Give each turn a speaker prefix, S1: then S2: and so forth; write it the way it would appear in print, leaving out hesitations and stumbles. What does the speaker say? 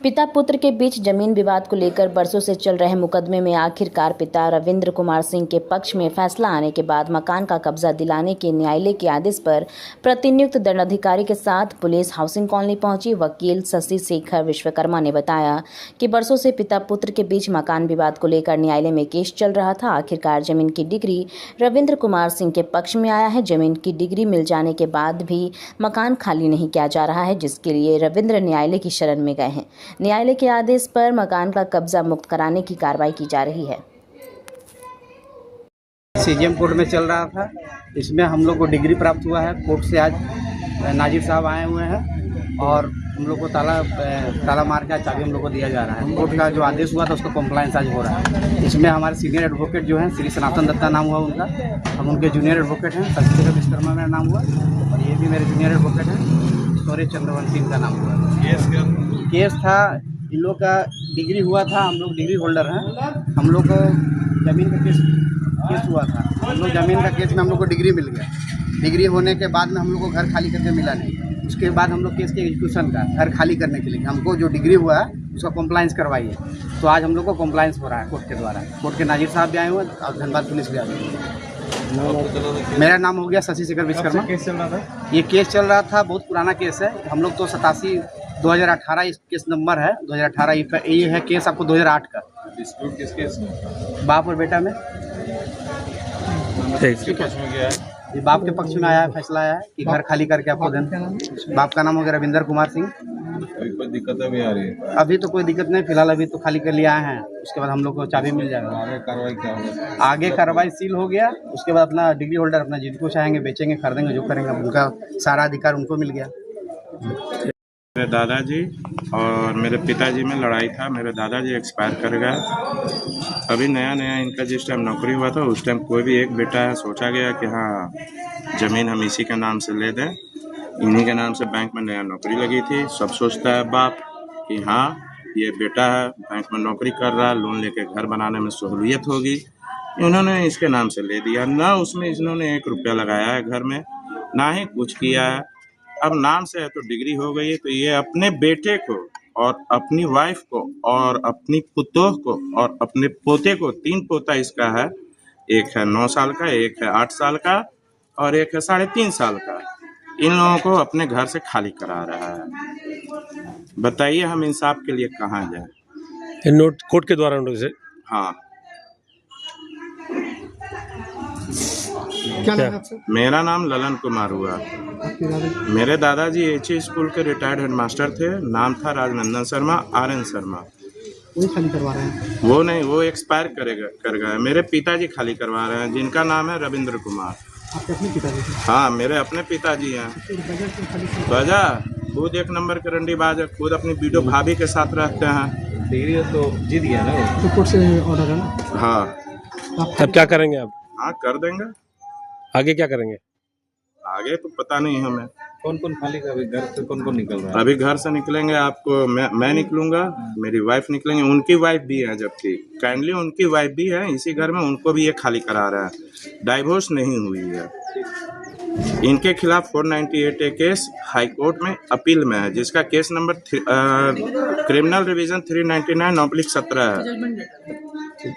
S1: पिता पुत्र के बीच जमीन विवाद को लेकर बरसों से चल रहे मुकदमे में आखिरकार पिता रविंद्र कुमार सिंह के पक्ष में फैसला आने के बाद मकान का कब्जा दिलाने के न्यायालय के आदेश पर प्रतिनियुक्त दंडाधिकारी के साथ पुलिस हाउसिंग कॉलोनी पहुंची। वकील शशि शेखर विश्वकर्मा ने बताया कि बरसों से पिता पुत्र के बीच मकान विवाद को लेकर न्यायालय में केस चल रहा था। आखिरकार जमीन की डिग्री रविंद्र कुमार सिंह के पक्ष में आया है। जमीन की डिग्री मिल जाने के बाद भी मकान खाली नहीं किया जा रहा है, जिसके लिए रविंद्र न्यायालय की शरण में गए हैं। न्यायालय के आदेश पर मकान का कब्जा मुक्त कराने की कार्रवाई की जा रही है।
S2: सीजीएम कोर्ट में चल रहा था, इसमें हम लोग को डिग्री प्राप्त हुआ है। कोर्ट से आज नाजिर साहब आए हुए हैं और हम लोग को ताला मार के चाबी हम लोग को दिया जा रहा है। कोर्ट का जो आदेश हुआ था उसका कॉम्प्लायंस आज हो रहा है। इसमें हमारे सीनियर एडवोकेट जो हैं श्री सनातन दत्ता नाम हुआ उनका, हम उनके जूनियर एडवोकेट हैं। शशि शेखर विश्वकर्मा मेरा नाम हुआ और ये भी मेरे जूनियर एडवोकेट हैं। सौर्य चंद्रवंशी का नाम हुआ। केस था इन लोग का, डिग्री हुआ था, हम लोग डिग्री होल्डर हैं। हम लोग को ज़मीन का केस हुआ था। हम लोग ज़मीन का केस में हम लोग को डिग्री मिल गया। डिग्री होने के बाद में हम लोग को घर खाली करके मिला नहीं। उसके बाद हम लोग केस के एग्जीक्यूशन का घर खाली करने के लिए हमको जो डिग्री हुआ है उसका कॉम्प्लायंस करवाइए। तो आज हम लोग को कॉम्प्लायंस हो रहा है कोर्ट के द्वारा। कोर्ट के नाजिर साहब भी आए हुए और धनबाद पुलिस भी आ गई है। मेरा नाम हो गया शशि शेखर विश्वकर्मा।
S3: केस चल रहा था?
S2: ये केस चल रहा था, बहुत पुराना केस है। हम लोग तो 2018 इस केस नंबर है 2018। ये है केस आपको 2008 का।
S3: डिस्प्यूट किस केस में?
S2: बाप और बेटा में।
S3: ठीक है।
S2: ये बाप के पक्ष में आया है, फैसला आया है कि घर खाली करके आपको देना। बाप का नाम हो गया रविंद्र कुमार सिंह।
S3: अभी कोई दिक्कत अभी आ रही है?
S2: अभी तो कोई दिक्कत नहीं, फिलहाल अभी तो खाली कर लिए आए हैं। उसके बाद हम लोग को चाबी मिल जाएगा।
S3: आगे कार्रवाई क्या होगा?
S2: आगे कार्रवाई सील हो गया। उसके बाद अपना डिग्री होल्डर अपना जिनको चाहेंगे बेचेंगे, खरीदेंगे, जो करेंगे उनका सारा अधिकार उनको मिल गया।
S4: मेरे दादाजी और मेरे पिताजी में लड़ाई था। मेरे दादाजी एक्सपायर कर गए। अभी नया इनका जिस टाइम नौकरी हुआ था उस टाइम कोई भी एक बेटा है, सोचा गया कि हाँ ज़मीन हम इसी के नाम से ले दें। इन्हीं के नाम से बैंक में नया नौकरी लगी थी। सब सोचता है बाप कि हाँ ये बेटा है, बैंक में नौकरी कर रहा है, लोन लेके घर बनाने में सहूलियत होगी। इन्होंने इसके नाम से ले दिया। ना उसमें इन्होंने 1 रुपया लगाया है घर में, ना ही कुछ किया है। अब नाम से है तो डिग्री हो गई है, तो ये अपने बेटे को और अपनी वाइफ को और अपनी पुतोह को और अपने पोते को, 3 पोता इसका है। एक है 9 साल का, एक है 8 साल का और एक है 3.5 साल का। इन लोगों को अपने घर से खाली करा रहा है। बताइए हम इंसाफ के लिए कहाँ जाए?
S5: नोट कोर्ट के द्वारा नोटिस है?
S4: हाँ।
S5: क्या नाम है आपका?
S4: मेरा नाम ललन कुमार हुआ। मेरे दादाजी एचए स्कूल के रिटायर्ड हेडमास्टर थे। नाम था राजनंदन शर्मा, RN शर्मा।
S2: वही खाली करवा रहे हैं?
S4: वो नहीं, वो एक्सपायर कर गए। मेरे पिताजी खाली करवा रहे हैं, जिनका नाम है रविंद्र कुमार।
S2: आपके अपने पिताजी?
S4: हाँ, मेरे अपने पिताजी हैं। वजह खुद 1 नंबर के रंडीबाज है, खुद अपनी वीडियो भाभी के साथ रहते हैं।
S3: डिग्री तो जीत गया ना वो?
S2: तो कोर्ट से ऑर्डर है ना?
S4: हाँ।
S5: अब क्या करेंगे आप?
S4: हाँ कर देंगे।
S5: आगे क्या करेंगे?
S4: आगे तो पता नहीं हमें।
S3: कौन खाली का? अभी घर से कौन निकल रहा है?
S4: अभी घर से निकलेंगे, आपको मैं निकलूंगा, मेरी वाइफ निकलेंगे, उनकी वाइफ भी है, जबकि काइंडली उनकी वाइफ भी है इसी घर में, उनको भी ये खाली करा रहा है। डाइवोर्स नहीं हुई है। इनके खिलाफ 498A केस हाई कोर्ट में अपील में है, जिसका केस नंबर क्रिमिनल रिवीजन 399/17 है।